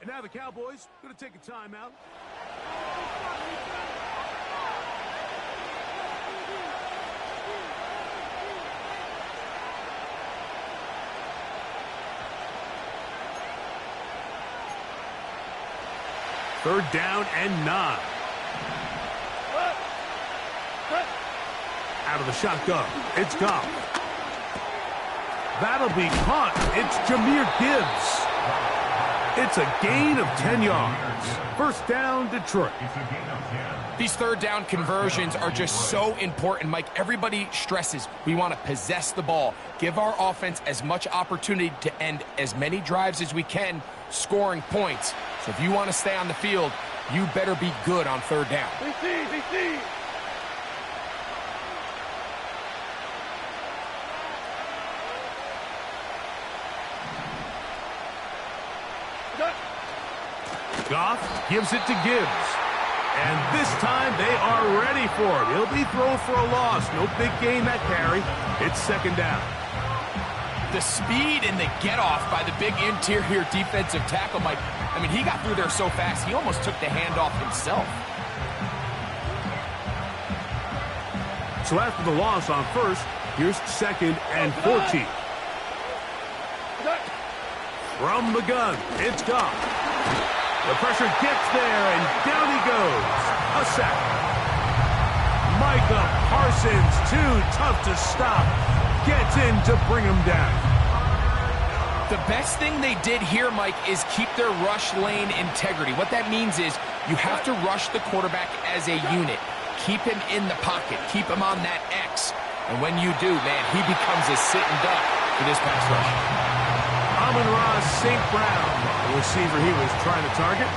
And now the Cowboys going to take a timeout. Third down and 9. Out of the shotgun. It's Goff. That'll be caught. It's Jahmyr Gibbs. It's a gain of 10 yards. First down, Detroit. These third down conversions are just so important, Mike. Everybody stresses we want to possess the ball, give our offense as much opportunity to end as many drives as we can, scoring points. So if you want to stay on the field, you better be good on third down. Goff gives it to Gibbs. And this time they are ready for it. He'll be thrown for a loss. No big gain that carry. It's second down. The speed and the get-off by the big interior defensive tackle, Mike. I mean, he got through there so fast, he almost took the handoff himself. So after the loss on first, here's second and 14. From the gun, it's Goff. The pressure gets there, and down he goes. A sack. Micah Parsons, too tough to stop. Gets in to bring him down. The best thing they did here, Mike, is keep their rush lane integrity. What that means is you have to rush the quarterback as a unit. Keep him in the pocket. Keep him on that X. And when you do, man, he becomes a sitting duck for this pass rush. Amon-Ra St. Brown, the receiver he was trying to target.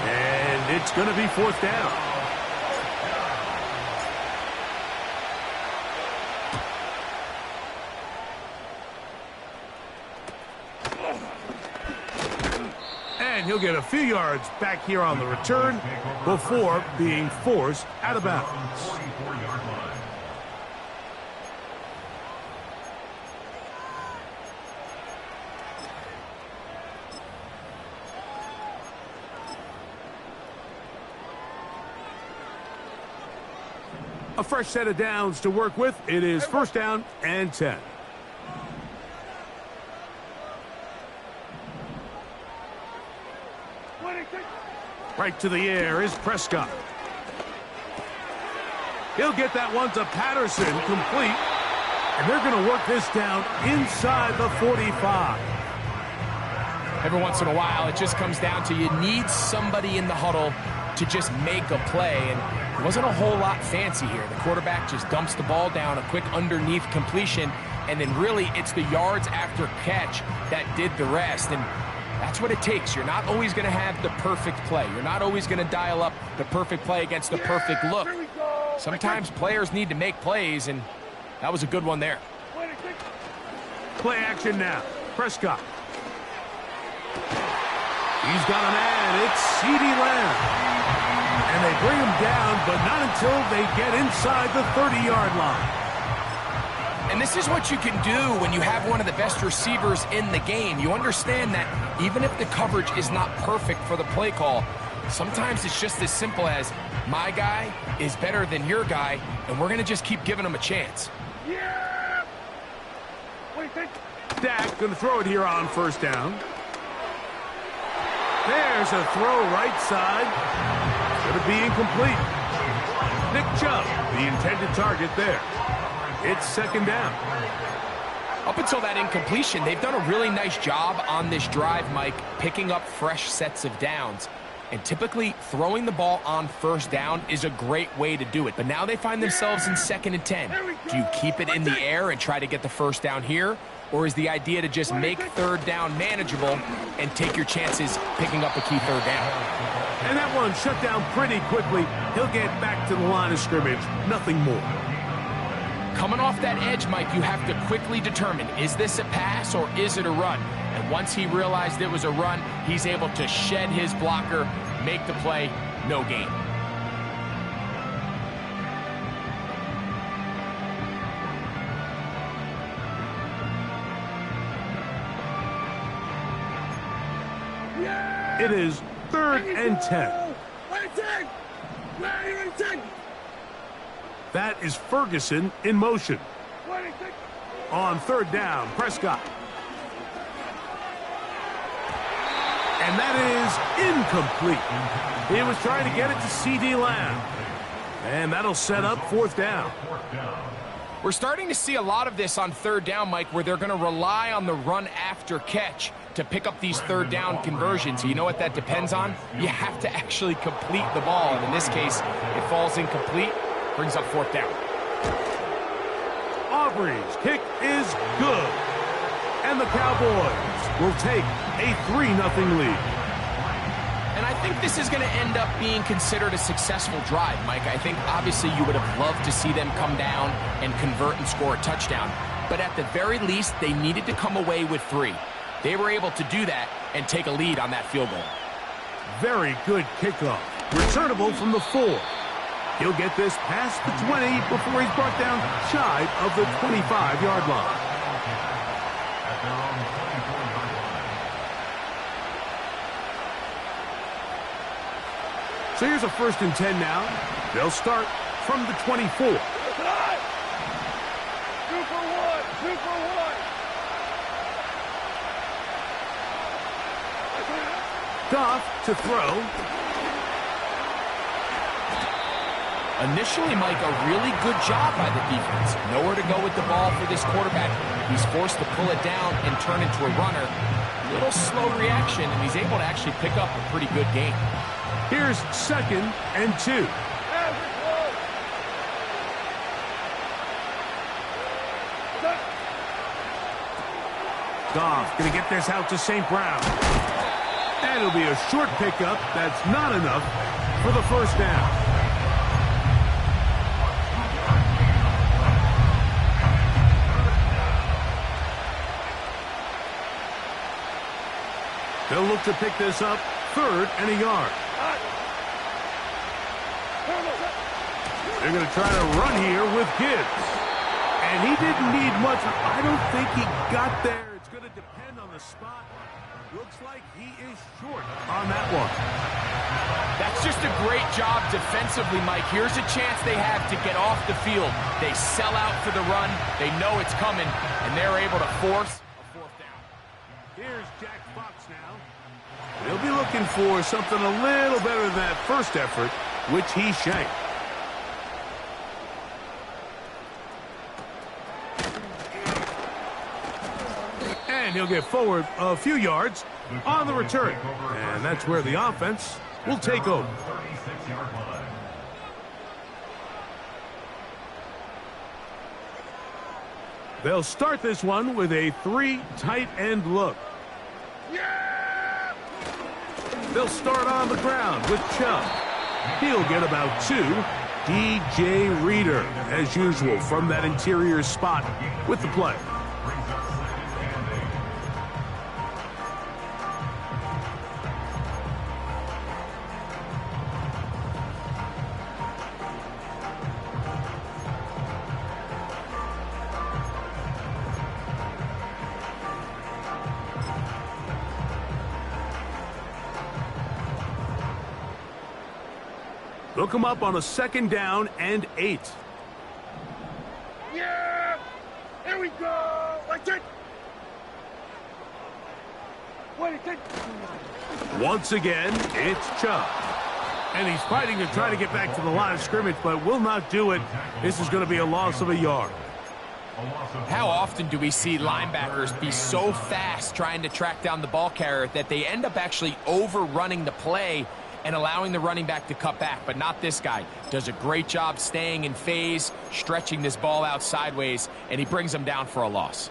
And it's going to be fourth down. And he'll get a few yards back here on the return before being forced out of bounds. A fresh set of downs to work with. It is first down and 10. Right to the air is Prescott. He'll get that one to Patterson, complete. And they're going to work this down inside the 45. Every once in a while, it just comes down to you need somebody in the huddle to just make a play. And it wasn't a whole lot fancy here. The quarterback just dumps the ball down, a quick underneath completion, and then really it's the yards after catch that did the rest. And that's what it takes. You're not always going to have the perfect play. You're not always going to dial up the perfect play against the perfect look. Sometimes players need to make plays, and that was a good one there. Play action now. Prescott. He's got a man. It's CeeDee Lamb. And they bring him down, but not until they get inside the 30-yard line. And this is what you can do when you have one of the best receivers in the game. You understand that even if the coverage is not perfect for the play call, sometimes it's just as simple as my guy is better than your guy, and we're going to just keep giving him a chance. Yeah! What do you think? Dak going to throw it here on first down. There's a throw right side. Going to be incomplete. Nick Chubb, the intended target there. It's second down. Up until that incompletion, they've done a really nice job on this drive, Mike, picking up fresh sets of downs. And typically, throwing the ball on first down is a great way to do it. But now they find themselves in 2nd and 10. Do you keep it in the air and try to get the first down here? Or is the idea to just make third down manageable and take your chances picking up a key third down? And that one shut down pretty quickly. He'll get back to the line of scrimmage. Nothing more. Coming off that edge, Mike, you have to quickly determine, is this a pass or is it a run? And once he realized it was a run, he's able to shed his blocker, make the play, no gain. It is 3rd and 10. That is Ferguson in motion. On 3rd down, Prescott. And that is incomplete. He was trying to get it to C.D. Lamb. And that'll set up 4th down. We're starting to see a lot of this on 3rd down, Mike, where they're going to rely on the run after catch to pick up these 3rd down conversions. You know what that depends on? You have to actually complete the ball. And in this case, it falls incomplete, brings up 4th down. Aubrey's kick is good. And the Cowboys will take a 3-0 lead. And I think this is going to end up being considered a successful drive, Mike. I think obviously you would have loved to see them come down and convert and score a touchdown. But at the very least, they needed to come away with 3. They were able to do that and take a lead on that field goal. Very good kickoff. Returnable from the 4. He'll get this past the 20 before he's brought down shy of the 25-yard line. So here's a 1st and 10 now. They'll start from the 24. 2 for 1. 2 for 1. Goff to throw. Initially, Mike, a really good job by the defense. Nowhere to go with the ball for this quarterback. He's forced to pull it down and turn into a runner. A little slow reaction, and he's able to actually pick up a pretty good gain. Here's 2nd and 2. Goff going to get this out to St. Brown. And it'll be a short pickup. That's not enough for the 1st down. They'll look to pick this up 3rd and a yard. They're going to try to run here with Gibbs. And he didn't need much. I don't think he got there. It's going to depend on the spot. Looks like he is short on that one. That's just a great job defensively, Mike. Here's a chance they have to get off the field. They sell out for the run. They know it's coming, and they're able to force a 4th down. Here's Jack Fox now. They'll be looking for something a little better than that first effort, which he shanked. And he'll get forward a few yards on the return. And that's where the offense will take over. They'll start this one with a 3 tight end look. They'll start on the ground with Chubb. He'll get about 2. DJ Reader, as usual, from that interior spot with the play. They'll come up on a 2nd down and 8. Yeah! There we go! Like it! Once again, it's Chubb. And he's fighting to try to get back to the line of scrimmage, but will not do it. This is going to be a loss of a yard. How often do we see linebackers be so fast trying to track down the ball carrier that they end up actually overrunning the play and allowing the running back to cut back? But not this guy. Does a great job staying in phase, stretching this ball out sideways, and he brings them down for a loss.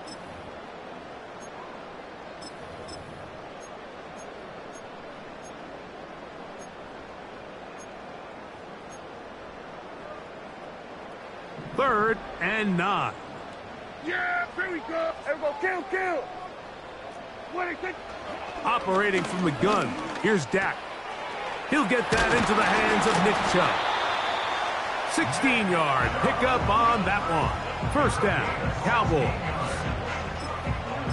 Third and 9. Yeah, here we go. Everybody kill. What is it? Operating from the gun, here's Dak. He'll get that into the hands of Nick Chubb. 16-yard pickup on that one. First down, Cowboys.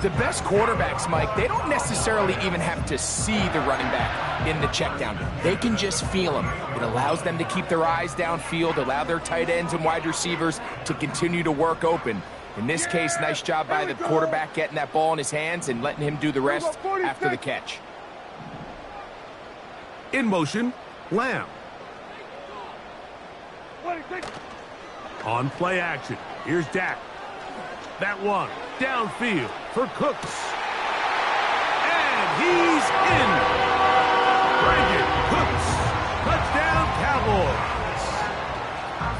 The best quarterbacks, Mike, they don't necessarily even have to see the running back in the check down. They can just feel him. It allows them to keep their eyes downfield, allow their tight ends and wide receivers to continue to work open. In this case, nice job by the quarterback getting that ball in his hands and letting him do the rest after the catch. In motion, Lamb. On play action, here's Dak. That one, downfield for Cooks. And he's in. Brandon Cooks, touchdown Cowboys.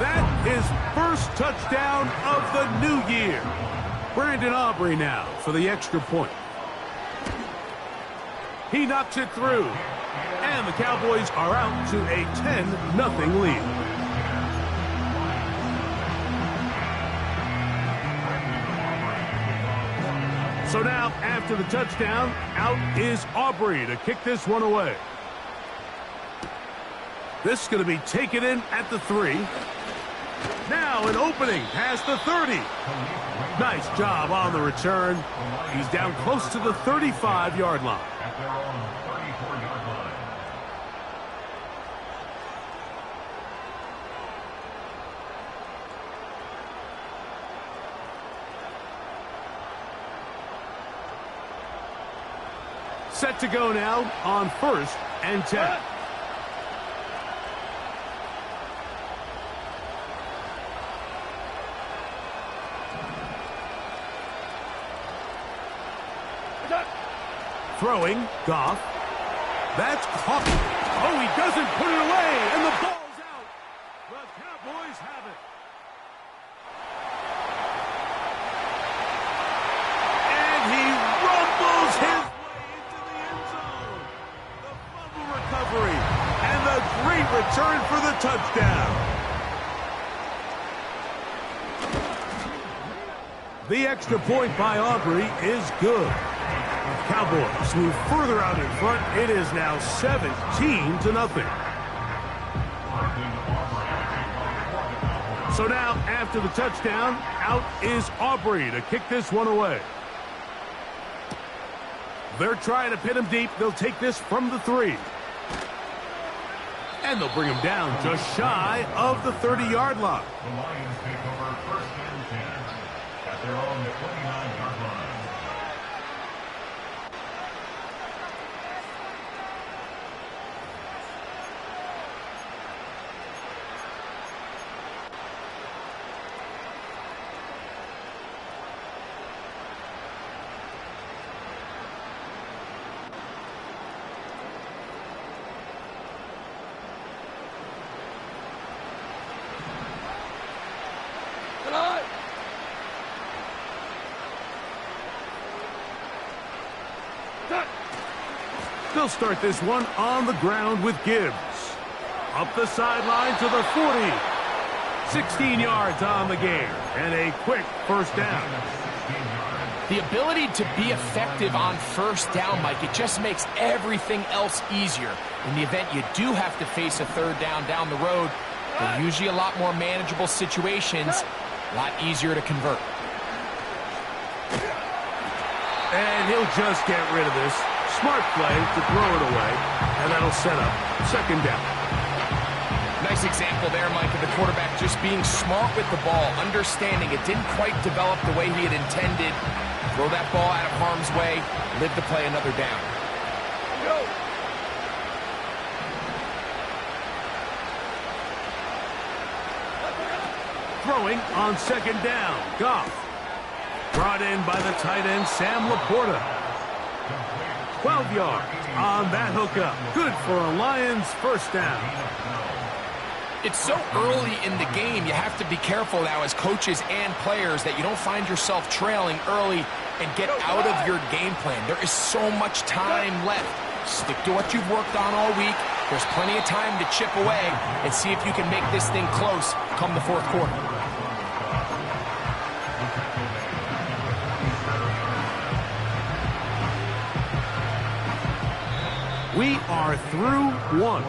That is first touchdown of the new year. Brandon Aubrey now for the extra point. He knocks it through. And the Cowboys are out to a 10-0 lead. So now, after the touchdown, out is Aubrey to kick this one away. This is going to be taken in at the 3. Now an opening past the 30. Nice job on the return. He's down close to the 35-yard line. Set to go now on 1st and 10. Throwing, Goff. That's caught. Oh, he doesn't put it away, and the ball's out. The Cowboys have it. And he rumbles his recovery and the great return for the touchdown. The extra point by Aubrey is good. Cowboys move further out in front. It is now 17-0. So now, after the touchdown, out is Aubrey to kick this one away. They're trying to pin him deep. They'll take this from the 3. And they'll bring him down just shy of the 30-yard line. The Lions take over 1st and 10 at their own 29-yard line. They'll start this one on the ground with Gibbs. Up the sideline to the 40. 16 yards on the game. And a quick first down. The ability to be effective on first down, Mike, it just makes everything else easier. In the event you do have to face a 3rd down the road, they're usually a lot more manageable situations, a lot easier to convert. And he'll just get rid of this. Smart play to throw it away, and that'll set up 2nd down. Nice example there, Mike, of the quarterback just being smart with the ball, understanding it didn't quite develop the way he had intended. Throw that ball out of harm's way, live to play another down. Go. Throwing on 2nd down, Goff. Brought in by the tight end, Sam Laporta. 12 yards on that hookup. Good for a Lions first down. It's so early in the game, you have to be careful now as coaches and players that you don't find yourself trailing early and get out of your game plan. There is so much time left. Stick to what you've worked on all week. There's plenty of time to chip away and see if you can make this thing close come the 4th quarter. We are through 1.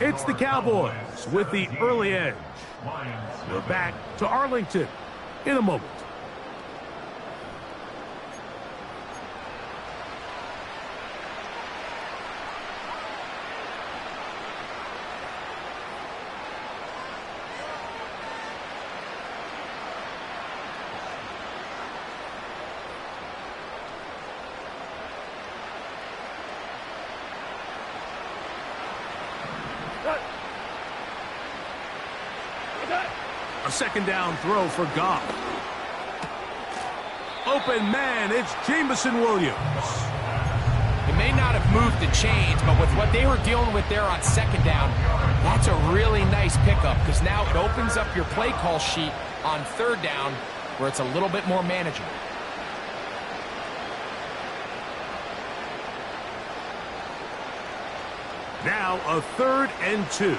It's the Cowboys with the early edge. We're back to Arlington in a moment. A second down throw for Goff. Open man, it's Jameson Williams. It may not have moved the chains, but with what they were dealing with there on second down, that's a really nice pickup because now it opens up your play call sheet on third down where it's a little bit more manageable. Now a 3rd and 2.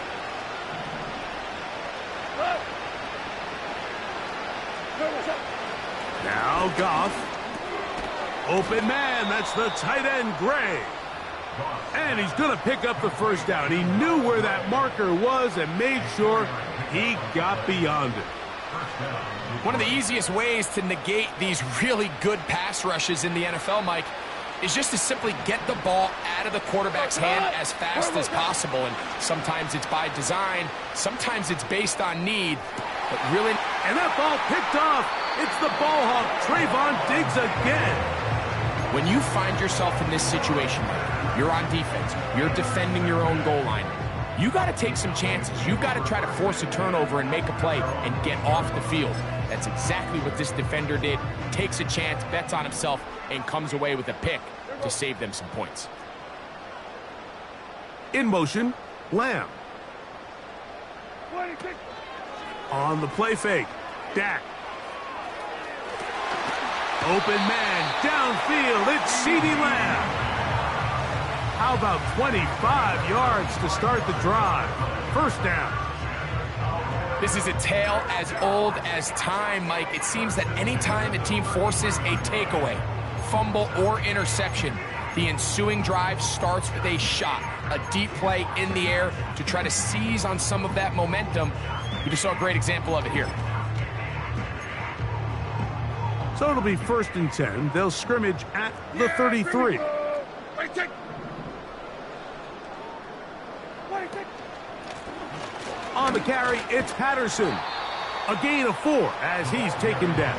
Now Goff. Open man, that's the tight end, Gray. And he's going to pick up the first down. He knew where that marker was and made sure he got beyond it. One of the easiest ways to negate these really good pass rushes in the NFL, Mike, is just to simply get the ball out of the quarterback's hand as fast as possible. And sometimes it's by design, sometimes it's based on need, but really... And that ball picked off. It's the ball hawk, Trayvon Diggs again. When you find yourself in this situation, Mike, you're on defense, you're defending your own goal line, you got to take some chances. You've got to try to force a turnover and make a play and get off the field. That's exactly what this defender did. Takes a chance, bets on himself, and comes away with a pick to save them some points. In motion, Lamb. On the play fake, Dak. Open man, downfield, it's CeeDee Lamb. How about 25 yards to start the drive? First down. This is a tale as old as time, Mike. It seems that anytime a team forces a takeaway, fumble, or interception, the ensuing drive starts with a shot, a deep play in the air to try to seize on some of that momentum. We just saw a great example of it here. So it'll be 1st and 10. They'll scrimmage at the 33. On the carry, it's Patterson. A gain of 4 as he's taken down.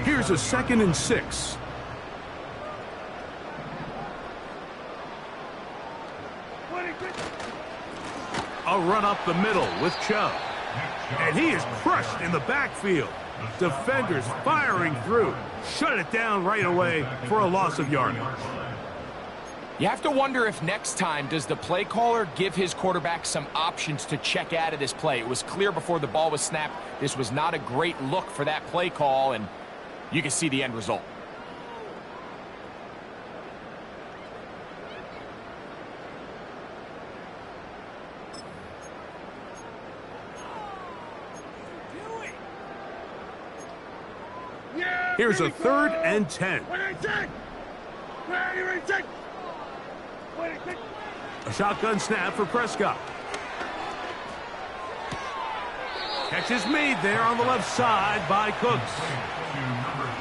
Here's a 2nd and 6. A run up the middle with Chubb. And he is crushed in the backfield. Defenders firing through. Shut it down right away for a loss of yardage. You have to wonder if next time does the play caller give his quarterback some options to check out of this play. It was clear before the ball was snapped. This was not a great look for that play call, and you can see the end result. Here's a 3rd and 10. A shotgun snap for Prescott. Catch is made there on the left side by Cooks.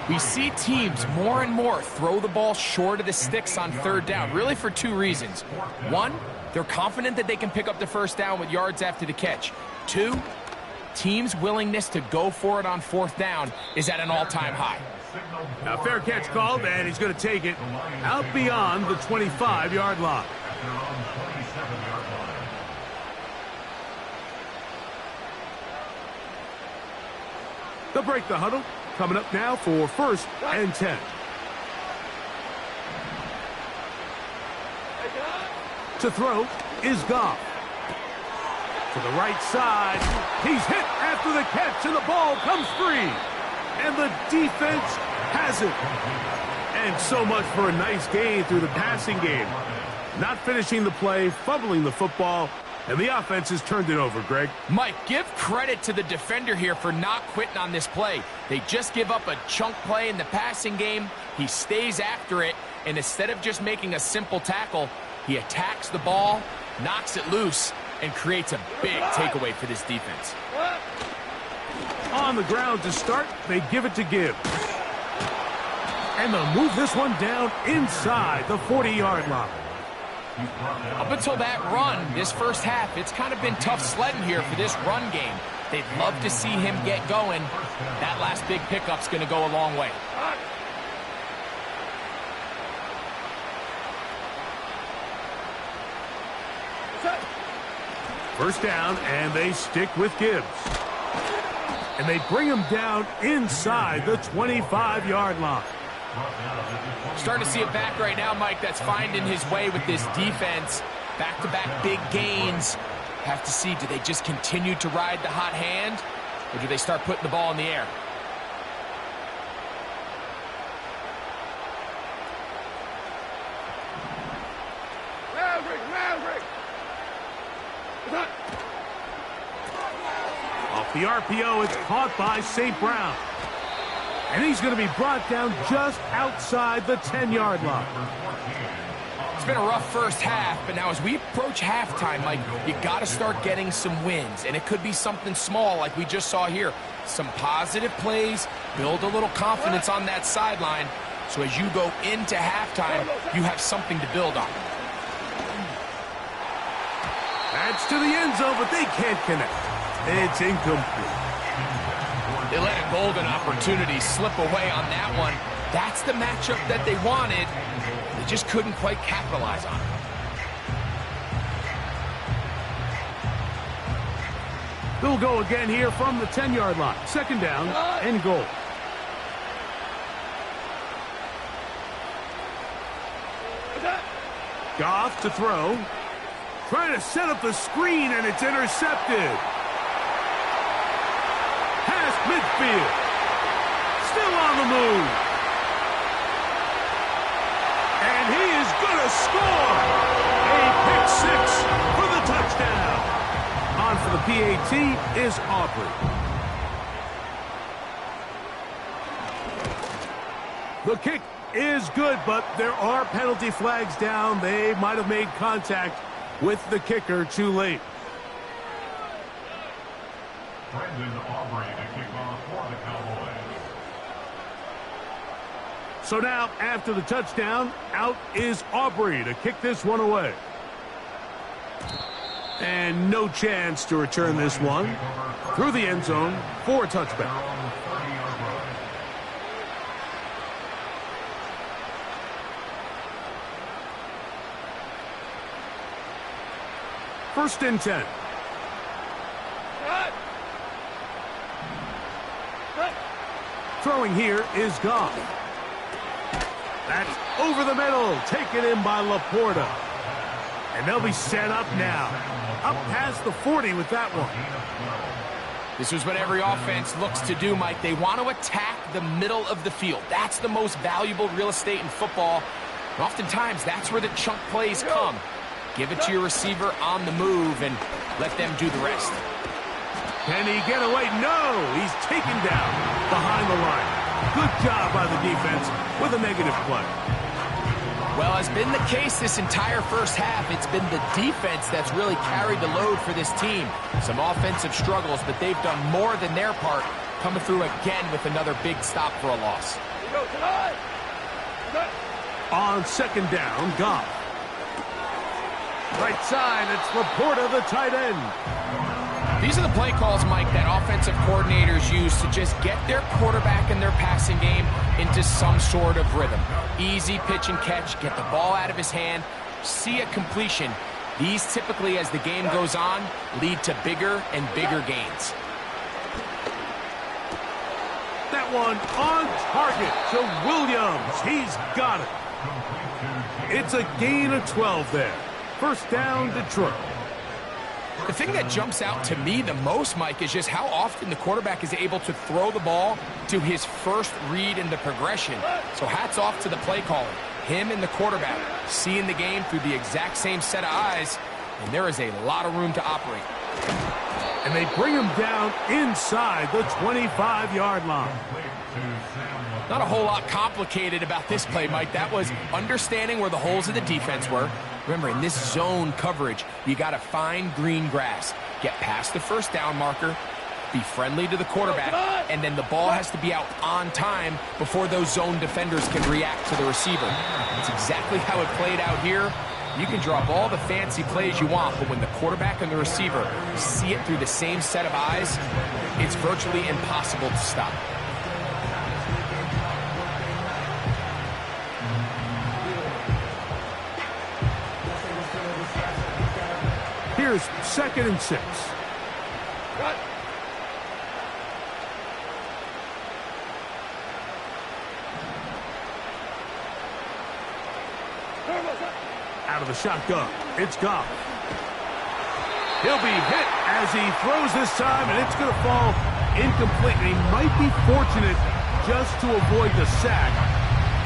We see teams more and more throw the ball short of the sticks on 3rd down, really for 2 reasons. 1, they're confident that they can pick up the first down with yards after the catch. 2, teams' willingness to go for it on 4th down is at an all-time high. A fair catch called, and he's going to take it out beyond the 25-yard line. They'll break the huddle. Coming up now for 1st and 10. To throw is Goff. To the right side. He's hit after the catch, and the ball comes free. And the defense has it. And so much for a nice gain through the passing game. Not finishing the play, fumbling the football, and the offense has turned it over, Greg. Mike, give credit to the defender here for not quitting on this play. They just give up a chunk play in the passing game. He stays after it, and instead of just making a simple tackle, he attacks the ball, knocks it loose, and creates a big takeaway for this defense. On the ground to start, they give it to Gibbs. And they'll move this one down inside the 40-yard line. Up until that run, this first half, it's kind of been tough sledding here for this run game. They'd love to see him get going. That last big pickup's going to go a long way. First down, and they stick with Gibbs. And they bring him down inside the 25-yard line. Starting to see it back right now, Mike, that's finding his way with this defense. Back-to-back big gains. Have to see, do they just continue to ride the hot hand, or do they start putting the ball in the air? Off the RPO, it's caught by St. Brown. And he's going to be brought down just outside the 10-yard line. It's been a rough first half, but now as we approach halftime, Mike, you got to start getting some wins. And it could be something small like we just saw here. Some positive plays, build a little confidence on that sideline. So as you go into halftime, you have something to build on. That's to the end zone, but they can't connect. It's incomplete. They let a golden opportunity slip away on that one. That's the matchup that they wanted. They just couldn't quite capitalize on it. They'll go again here from the 10-yard line. Second down and goal. Goff to throw. Trying to set up the screen, and it's intercepted. Past midfield. Still on the move. And he is going to score. A pick six for the touchdown. On for the PAT is Aubrey. The kick is good, but there are penalty flags down. They might have made contact with the kicker too late. Brendan Aubrey to kick off for the Cowboys. So now, after the touchdown, out is Aubrey to kick this one away. And no chance to return this one through the end zone for a touchback. First and 10. Throwing here is Goff. That's over the middle, taken in by Laporta. And they'll be set up now. Up past the 40 with that one. This is what every offense looks to do, Mike. They want to attack the middle of the field. That's the most valuable real estate in football. And oftentimes, that's where the chunk plays come. Give it to your receiver on the move and let them do the rest. Can he get away? No! He's taken down behind the line. Good job by the defense with a negative play. Well, as been the case this entire first half, it's been the defense that's really carried the load for this team. Some offensive struggles, but they've done more than their part, coming through again with another big stop for a loss. On second down, Goff. Right side, it's Laporta, the tight end. These are the play calls, Mike, that offensive coordinators use to just get their quarterback and their passing game into some sort of rhythm. Easy pitch and catch, get the ball out of his hand, see a completion. These typically, as the game goes on, lead to bigger and bigger gains. That one on target to Williams. He's got it. It's a gain of 12 there. First down, Detroit. The thing that jumps out to me the most, Mike, is just how often the quarterback is able to throw the ball to his first read in the progression. So hats off to the play caller. Him and the quarterback seeing the game through the exact same set of eyes, and there is a lot of room to operate. And they bring him down inside the 25-yard line. Not a whole lot complicated about this play, Mike. That was understanding where the holes of the defense were. Remember, in this zone coverage, you got to find green grass. Get past the first down marker, be friendly to the quarterback, and then the ball has to be out on time before those zone defenders can react to the receiver. That's exactly how it played out here. You can draw up all the fancy plays you want, but when the quarterback and the receiver see it through the same set of eyes, it's virtually impossible to stop. Here's 2nd and 6. Cut. Out of the shotgun, it's Goff. He'll be hit as he throws this time, and it's going to fall incomplete. And he might be fortunate just to avoid the sack,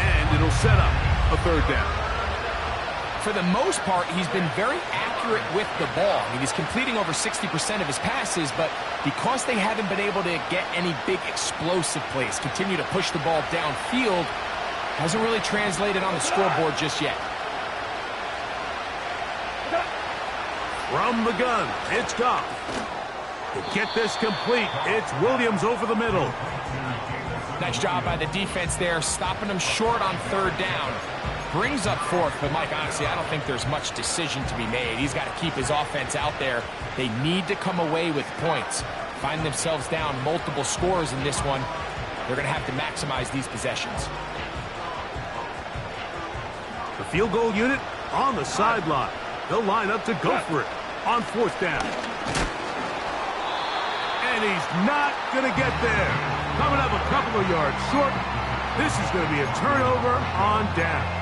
and it'll set up a 3rd down. For the most part, he's been very accurate with the ball. I mean, he's completing over 60% of his passes, but because they haven't been able to get any big explosive plays, continue to push the ball downfield, hasn't really translated on the scoreboard just yet. From the gun, it's Goff. To get this complete, it's Williams over the middle. Nice job by the defense there, stopping him short on 3rd down. Brings up 4th, but Mike, honestly, I don't think there's much decision to be made. He's got to keep his offense out there. They need to come away with points. Find themselves down multiple scores in this one. They're going to have to maximize these possessions. The field goal unit on the sideline. They'll line up to go for it on 4th down. And he's not going to get there. Coming up a couple of yards short. This is going to be a turnover on downs.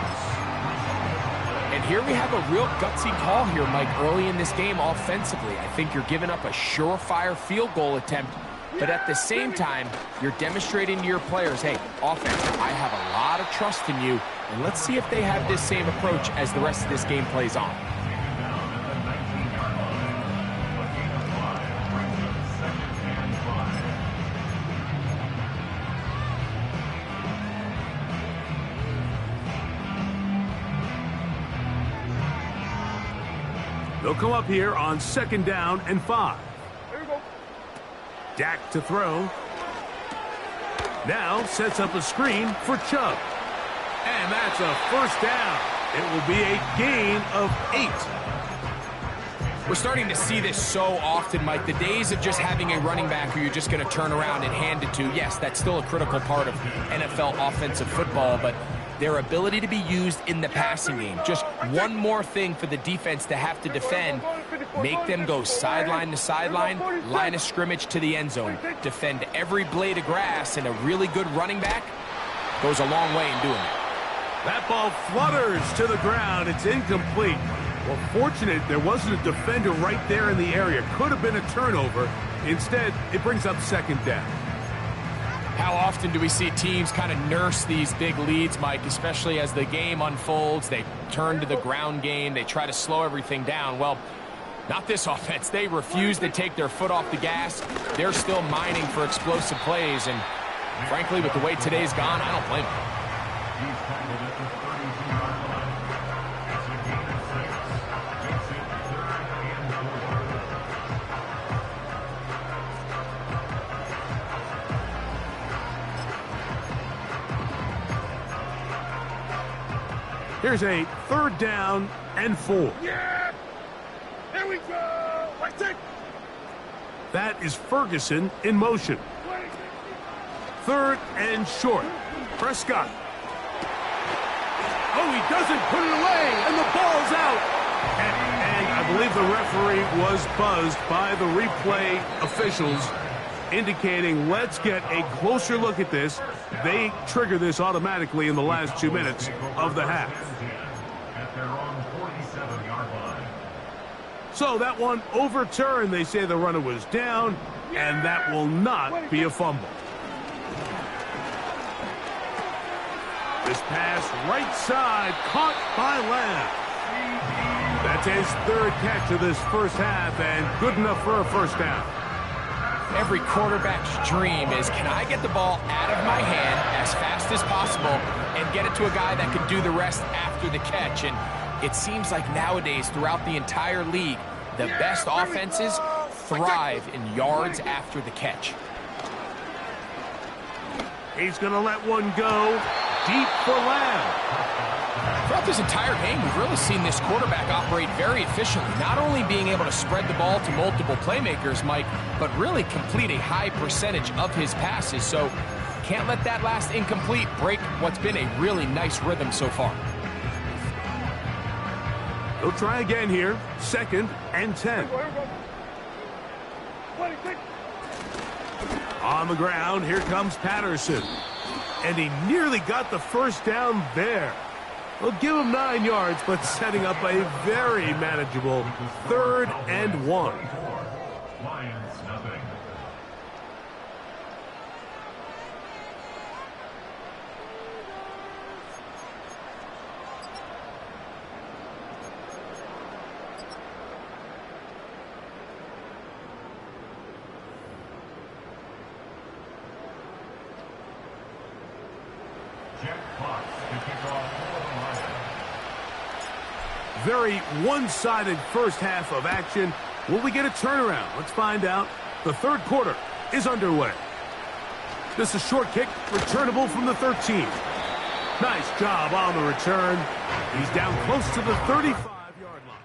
And here we have a real gutsy call here, Mike, early in this game offensively. I think you're giving up a surefire field goal attempt, but at the same time, you're demonstrating to your players, hey, offense, I have a lot of trust in you, and let's see if they have this same approach as the rest of this game plays on. They'll come up here on 2nd down and 5. There you go. Dak to throw. Now sets up a screen for Chubb. And that's a 1st down. It will be a gain of 8. We're starting to see this so often, Mike. The days of just having a running back who you're just going to turn around and hand it to, yes, that's still a critical part of NFL offensive football, but their ability to be used in the passing game. Just one more thing for the defense to have to defend. Make them go sideline to sideline, line of scrimmage to the end zone. Defend every blade of grass, and a really good running back goes a long way in doing it. That ball flutters to the ground. It's incomplete. Well, fortunate there wasn't a defender right there in the area. Could have been a turnover. Instead, it brings up 2nd down. How often do we see teams kind of nurse these big leads, Mike, especially as the game unfolds? They turn to the ground game. They try to slow everything down. Well, not this offense. They refuse to take their foot off the gas. They're still mining for explosive plays, and frankly, with the way today's gone, I don't blame them. He's tackled at the 32-yard line. It's a gain of 6. Makes it 3rd and 4. Here's a 3rd down and 4. Yeah! Here we go! Let's take. That is Ferguson in motion. 3rd and short. Prescott. Oh, he doesn't put it away, and the ball's out. And I believe the referee was buzzed by the replay officials, indicating let's get a closer look at this. They trigger this automatically in the last 2 minutes of the half. At their own 47-yard line. So that one overturned. They say the runner was down, and that will not be a fumble. This pass right side caught by Lamb. That's his 3rd catch of this first half, and good enough for a 1st down. Every quarterback's dream is, can I get the ball out of my hand as fast as possible and get it to a guy that can do the rest after the catch? And it seems like nowadays throughout the entire league, the best offenses thrive in yards after the catch. He's going to let one go deep for Lamb. Throughout this entire game, we've really seen this quarterback operate very efficiently, not only being able to spread the ball to multiple playmakers, Mike, but really complete a high percentage of his passes. So can't let that last incomplete break what's been a really nice rhythm so far. They'll try again here. 2nd and 10. On the ground, here comes Patterson. And he nearly got the first down there. We'll give him 9 yards, but setting up a very manageable 3rd and 1. Lions nothing. Jack Fox to kick off for the Lions. Very one-sided first half of action. Will we get a turnaround? Let's find out. The 3rd quarter is underway. This is a short kick, returnable from the 13. Nice job on the return. He's down close to the 35-yard line.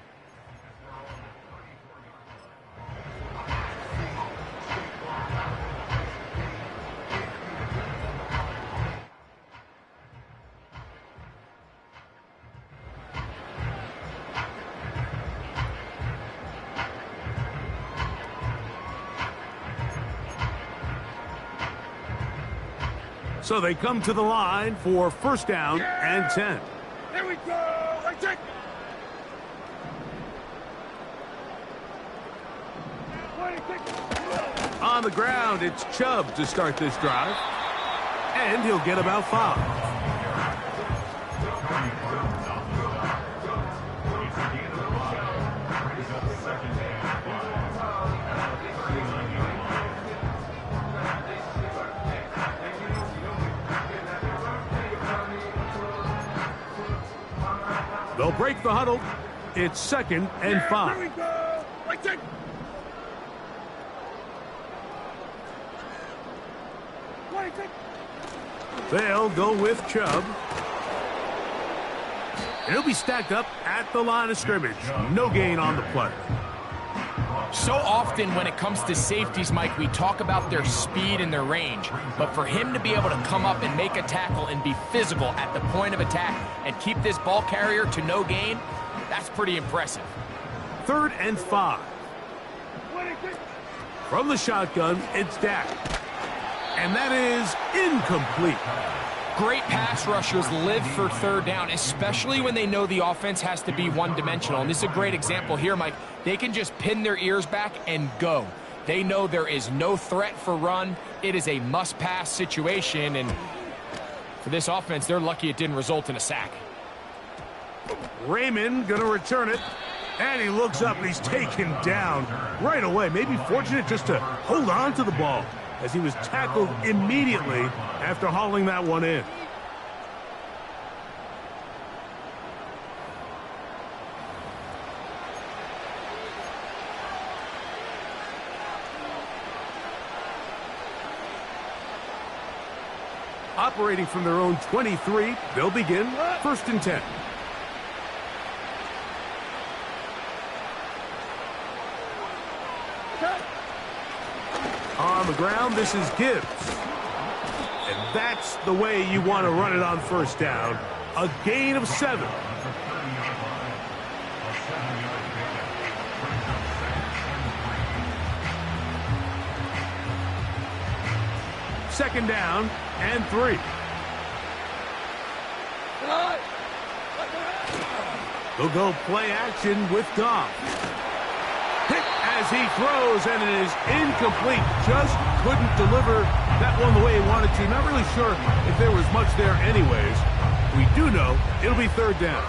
So they come to the line for 1st down and 10. Here we go. Right check. On the ground, it's Chubb to start this drive. And he'll get about 5. They'll break the huddle. It's 2nd and 5. Here we go. Right check. They'll go with Chubb. He'll be stacked up at the line of scrimmage. No gain on the play. So often when it comes to safeties, Mike, we talk about their speed and their range. But for him to be able to come up and make a tackle and be physical at the point of attack and keep this ball carrier to no gain, that's pretty impressive. 3rd and 5. From the shotgun, it's Dak. And that is incomplete. Great pass rushers live for 3rd down, especially when they know the offense has to be one-dimensional. And this is a great example here, Mike. They can just pin their ears back and go. They know there is no threat for run. It is a must-pass situation. And for this offense, they're lucky it didn't result in a sack. Raymond going to return it. And he looks up and he's taken down right away. Maybe fortunate just to hold on to the ball, as he was tackled immediately after hauling that one in. Operating from their own 23, they'll begin 1st and 10. On the ground, this is Gibbs. And that's the way you want to run it on 1st down. A gain of 7. Second down and 3. They'll go play action with Goff. Hit as he throws, and it is incomplete. Just couldn't deliver that one the way he wanted to. Not really sure if there was much there anyways. We do know it'll be 3rd down.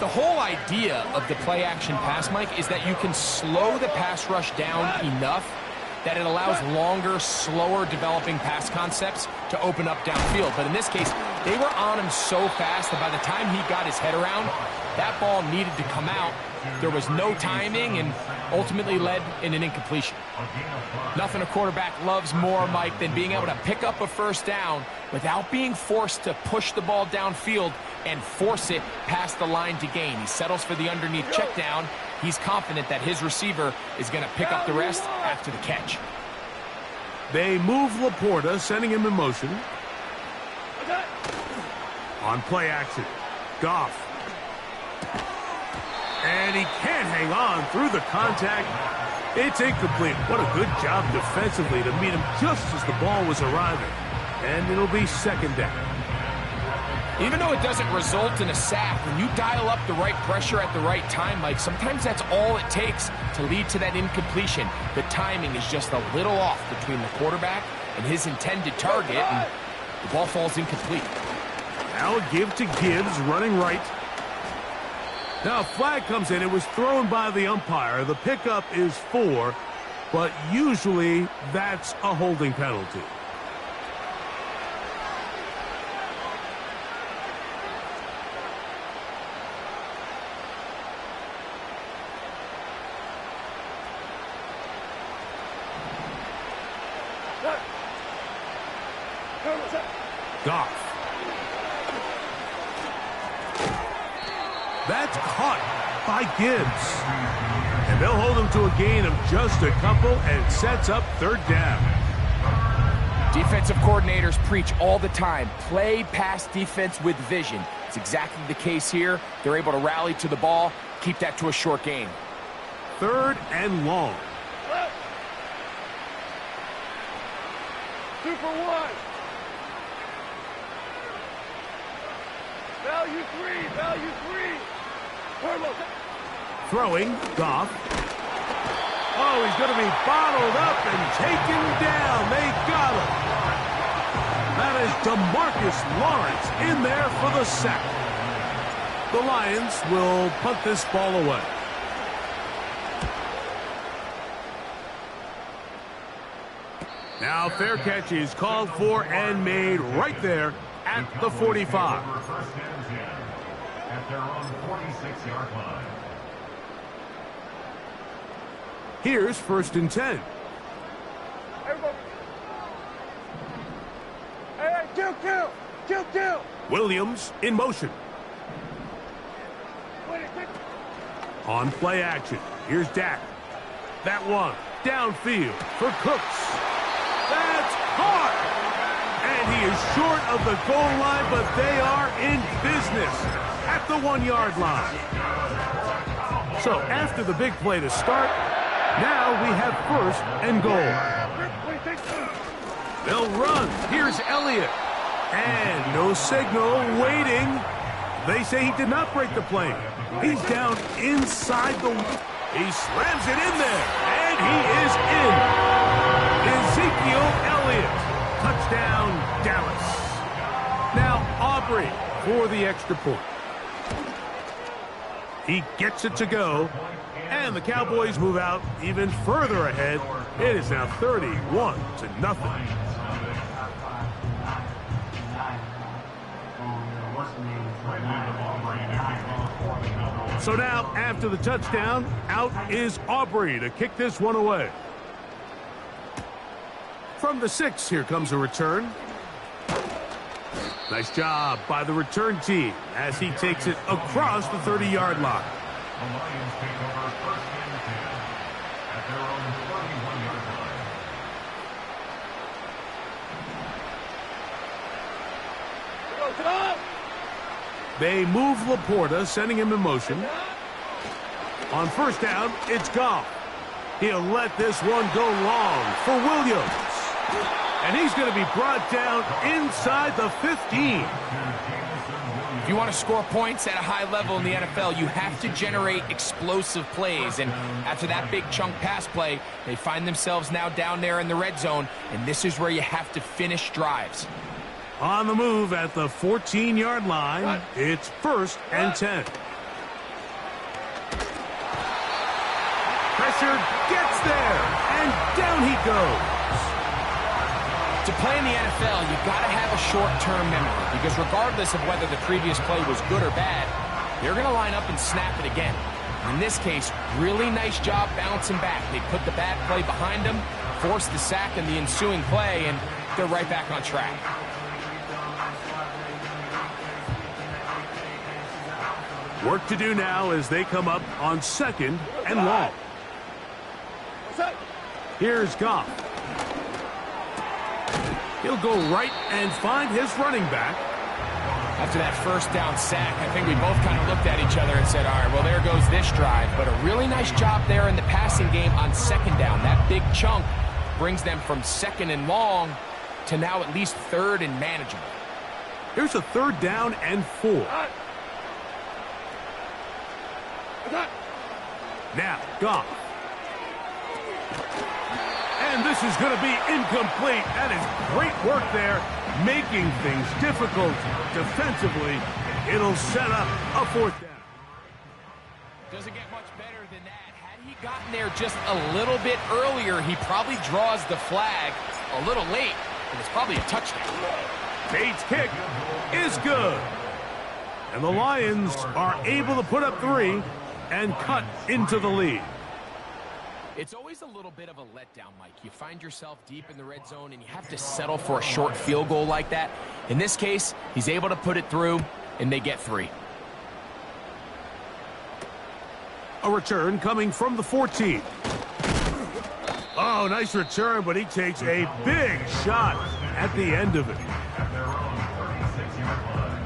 The whole idea of the play-action pass, Mike, is that you can slow the pass rush down enough that it allows longer, slower developing pass concepts to open up downfield. But in this case, they were on him so fast that by the time he got his head around, that ball needed to come out. There was no timing and ultimately led in an incompletion. Nothing a quarterback loves more, Mike, than being able to pick up a 1st down without being forced to push the ball downfield and force it past the line to gain. He settles for the underneath check down. He's confident that his receiver is going to pick up the rest after the catch. They move Laporta, sending him in motion. On play action, Goff. And he can't hang on through the contact. It's incomplete. What a good job defensively to meet him just as the ball was arriving. And it'll be second down. Even though it doesn't result in a sack, when you dial up the right pressure at the right time, Mike, sometimes that's all it takes to lead to that incompletion. The timing is just a little off between the quarterback and his intended target, and the ball falls incomplete. Now a give to Gibbs, running right. Now a flag comes in. It was thrown by the umpire. The pickup is 4, but usually that's a holding penalty. Goff. That's caught by Gibbs. And they'll hold him to a gain of just a couple and sets up third down. Defensive coordinators preach all the time, play pass defense with vision. It's exactly the case here. They're able to rally to the ball, keep that to a short gain. Third and long. Super one. Value 3, value 3. Carlos. Throwing, Goff. Oh, he's going to be bottled up and taken down. They got him. That is DeMarcus Lawrence in there for the sack. The Lions will punt this ball away. Now fair catch is called for and made right there at the 45. At their own 46-yard line. Here's first and 10. Everybody. Hey, kill. Williams in motion. Wait, quick. On play action. Here's Dak. That one downfield for Cooks. That's caught. And he is short of the goal line, but they are in business at the 1-yard line. So after the big play to start, now we have first and goal. They'll run. Here's Elliott. And no signal, waiting. They say he did not break the plane. He's down inside the... He slams it in there, and he is in. Ezekiel Elliott. Touchdown, Dallas. Now Aubrey for the extra point. He gets it to go, and the Cowboys move out even further ahead. It is now 31-0. So now, after the touchdown, out is Aubrey to kick this one away. From the 6, here comes a return. Nice job by the return team as he takes it across the 30-yard line. The Lions take over first and 10 at their own 31-yard line. They move Laporta, sending him in motion. On first down, it's Goff. He'll let this one go long for Williams. And he's going to be brought down inside the 15. If you want to score points at a high level in the NFL, you have to generate explosive plays. And after that big chunk pass play, they find themselves now down there in the red zone. And this is where you have to finish drives. On the move at the 14-yard line, it's first and 10. Pressure gets there, and down he goes. To play in the NFL, you've got to have a short-term memory, because regardless of whether the previous play was good or bad, they're going to line up and snap it again. In this case, really nice job bouncing back. They put the bad play behind them, forced the sack in the ensuing play, and they're right back on track. Work to do now as they come up on second and long. Here's Goff. He'll go right and find his running back. After that first down sack, I think we both kind of looked at each other and said, all right, well, there goes this drive. But a really nice job there in the passing game on second down. That big chunk brings them from second and long to now at least third and manageable. Here's a 3rd down and 4. Now, Goff. And this is going to be incomplete. That is great work there, making things difficult defensively. It'll set up a 4th down. Doesn't get much better than that. Had he gotten there just a little bit earlier, he probably draws the flag a little late, and it's probably a touchdown. Bates' kick is good. And the Lions are able to put up 3 and cut into the lead. It's always a little bit of a letdown, Mike. You find yourself deep in the red zone, and you have to settle for a short field goal like that. In this case, he's able to put it through, and they get 3. A return coming from the 14. Oh, nice return, but he takes a big shot at the end of it. At their own 36-yard line.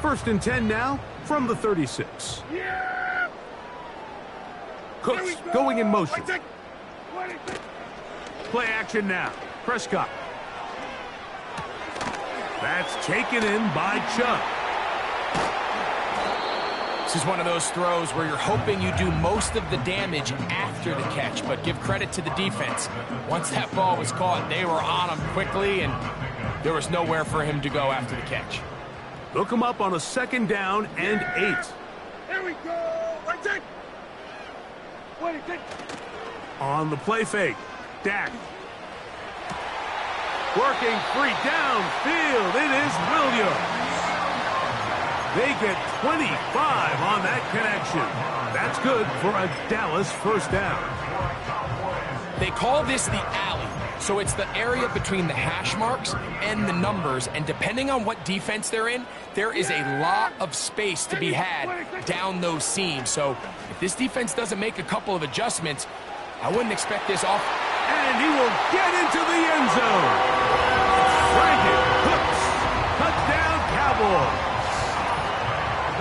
First and 10 now from the 36. Yeah! Cooks going in motion. Play action now. Prescott. That's taken in by Chubb. This is one of those throws where you're hoping you do most of the damage after the catch, but give credit to the defense. Once that ball was caught, they were on him quickly, and there was nowhere for him to go after the catch. Look him up on a 2nd down and 8. Here we go! Right take! Wait, take! On the play fake. Dak. Working free downfield. It is Williams. They get 25 on that connection. That's good for a Dallas 1st down. They call this the alley. So it's the area between the hash marks and the numbers, and depending on what defense they're in, there is a lot of space to be had down those seams. So if this defense doesn't make a couple of adjustments, I wouldn't expect this off. And he will get into the end zone. Franken hooks. Touchdown, Cowboys.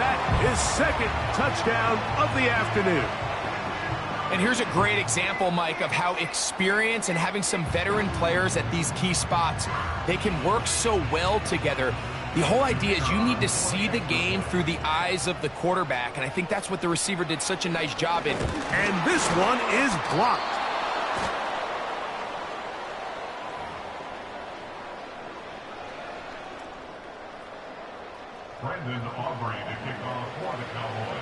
That is 2nd touchdown of the afternoon. And here's a great example, Mike, of how experience and having some veteran players at these key spots, they can work so well together. The whole idea is you need to see the game through the eyes of the quarterback, and I think that's what the receiver did such a nice job in. And this one is blocked. Brendan Aubrey to kick off for the Cowboys.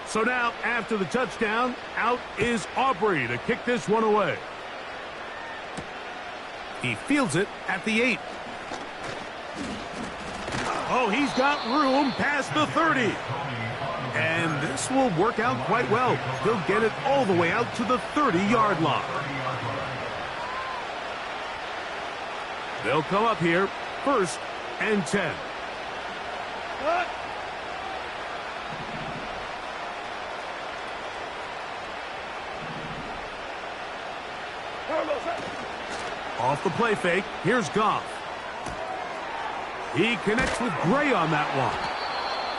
So now, after the touchdown, out is Aubrey to kick this one away. He fields it at the 8. Oh, he's got room past the 30. And this will work out quite well. He'll get it all the way out to the 30-yard line. They'll come up here, 1st and 10. Off the play fake, here's Goff. He connects with Gray on that one.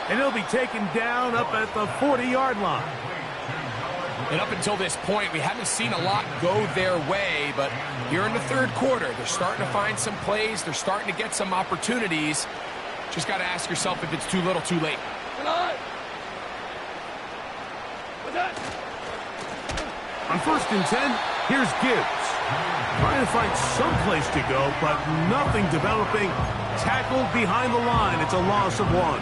And he'll be taken down up at the 40-yard line. And up until this point, we haven't seen a lot go their way, but here in the 3rd quarter, they're starting to find some plays. They're starting to get some opportunities. Just got to ask yourself if it's too little, too late. On 1st and 10, here's Gibbs. Trying to find some place to go, but nothing developing. Tackled behind the line. It's a loss of 1.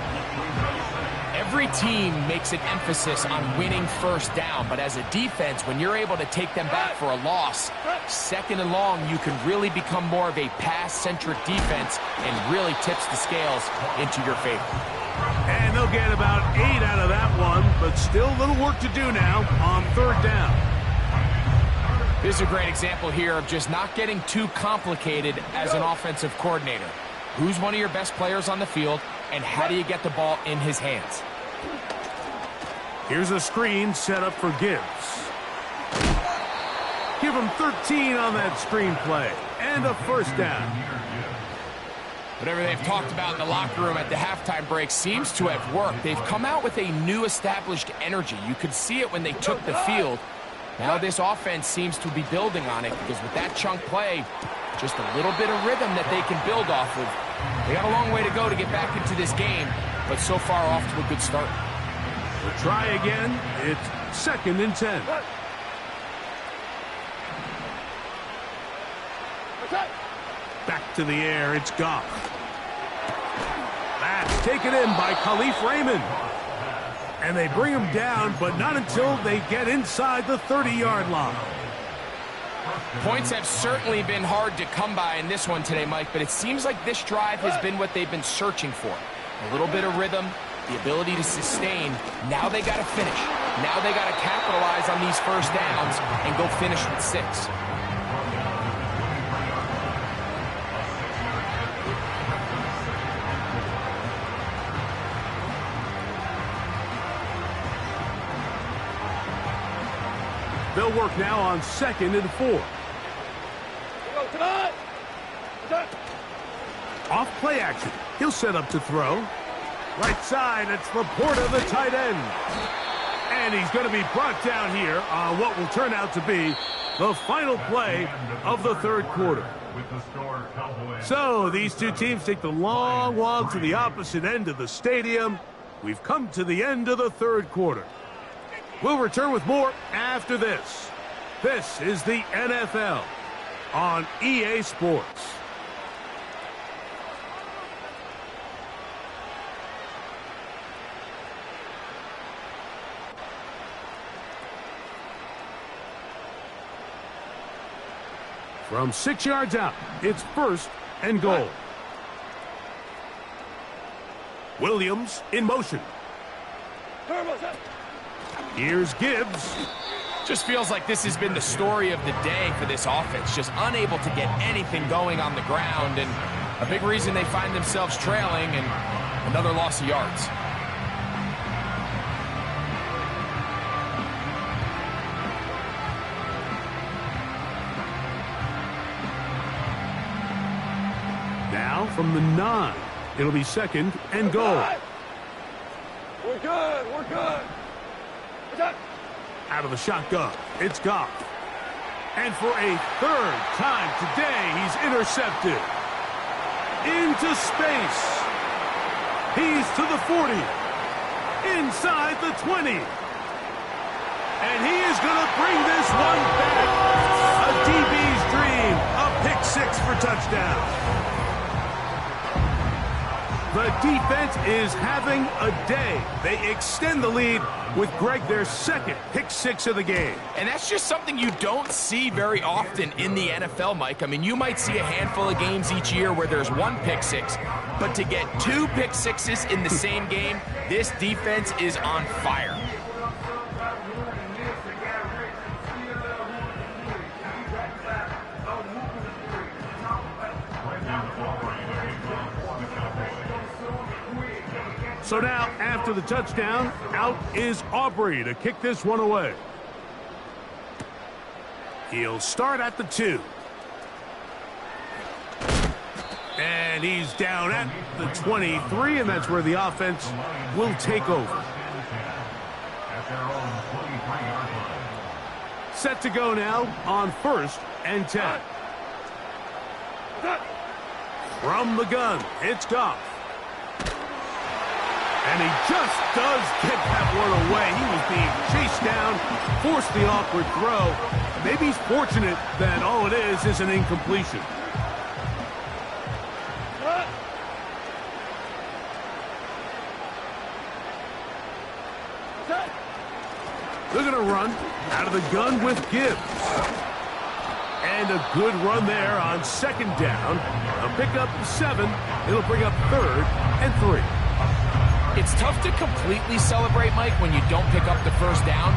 Every team makes an emphasis on winning 1st down, but as a defense, when you're able to take them back for a loss, 2nd and long, you can really become more of a pass-centric defense and really tips the scales into your favor. And they'll get about 8 out of that one, but still little work to do now on 3rd down. This is a great example here of just not getting too complicated as an offensive coordinator. Who's one of your best players on the field, and how do you get the ball in his hands? Here's a screen set up for Gibbs. Give him 13 on that screenplay. And a first down. Whatever they've talked about in the locker room at the halftime break seems to have worked. They've come out with a new established energy. You could see it when they took the field. Now this offense seems to be building on it because with that chunk play, just a little bit of rhythm that they can build off of. They got a long way to go to get back into this game, but so far off to a good start. We'll try again. It's 2nd and 10. Back to the air, it's Goff. That's taken in by Khalif Raymond. And they bring him down, but not until they get inside the 30-yard line. Points have certainly been hard to come by in this one today, Mike, but it seems like this drive has been what they've been searching for. A little bit of rhythm, the ability to sustain. Now they got to finish. Now they got to capitalize on these first downs and go finish with 6. They'll work now on 2nd and 4. Off play action. He'll set up to throw. Right side, it's Laporta, the tight end. And he's going to be brought down here on what will turn out to be the final play of the 3rd quarter. So these two teams take the long walk to the opposite end of the stadium. We've come to the end of the 3rd quarter. We'll return with more after this. This is the NFL on EA Sports. From 6 yards out, it's 1st and goal. Williams in motion. Here's Gibbs. Just feels like this has been the story of the day for this offense. Just unable to get anything going on the ground. And a big reason they find themselves trailing and another loss of yards. Now from the 9, it'll be 2nd and goal. We're good. We're good. Out of the shotgun, it's Goff. And for a 3rd time today, he's intercepted. Into space. He's to the 40. Inside the 20. And he is going to bring this one back. A DB's dream. A pick 6 for touchdown. The defense is having a day. They extend the lead with Greg, their 2nd pick 6 of the game. And that's just something you don't see very often in the NFL, Mike. I mean, you might see a handful of games each year where there's 1 pick 6, but to get 2 pick 6s in the same game, this defense is on fire. So now, after the touchdown, out is Aubrey to kick this one away. He'll start at the 2. And he's down at the 23, and that's where the offense will take over. Set to go now on 1st and 10. From the gun, it's Goff. And he just does get that one away. He was being chased down, forced the awkward throw. Maybe he's fortunate that all it is an incompletion. They're going to run out of the gun with Gibbs. And a good run there on 2nd down. They'll pick up 7. It'll bring up 3rd and 3. It's tough to completely celebrate, Mike, when you don't pick up the 1st down,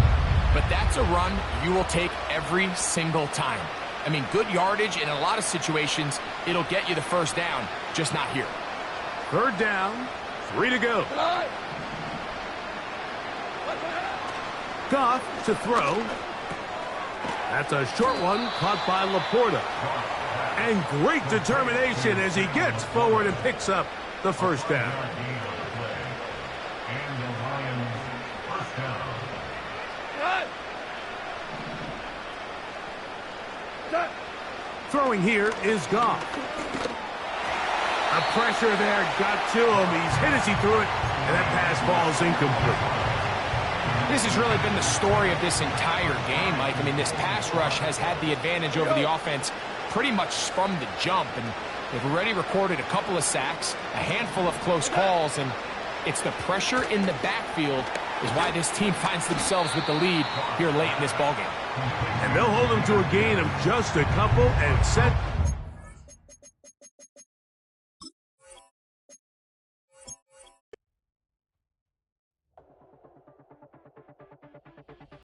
but that's a run you will take every single time. I mean, good yardage in a lot of situations, it'll get you the 1st down, just not here. 3rd down, 3 to go. Goff to throw. That's a short one caught by Laporta. And great determination as he gets forward and picks up the first down. And the Lions first down. Throwing here is Goff. The pressure there got to him. He's hit as he threw it, and that pass falls incomplete. This has really been the story of this entire game, Mike. I mean, this pass rush has had the advantage over the offense pretty much from the jump, and they've already recorded a couple of sacks, a handful of close calls, and it's the pressure in the backfield is why this team finds themselves with the lead here late in this ballgame. And they'll hold them to a gain of just a couple and set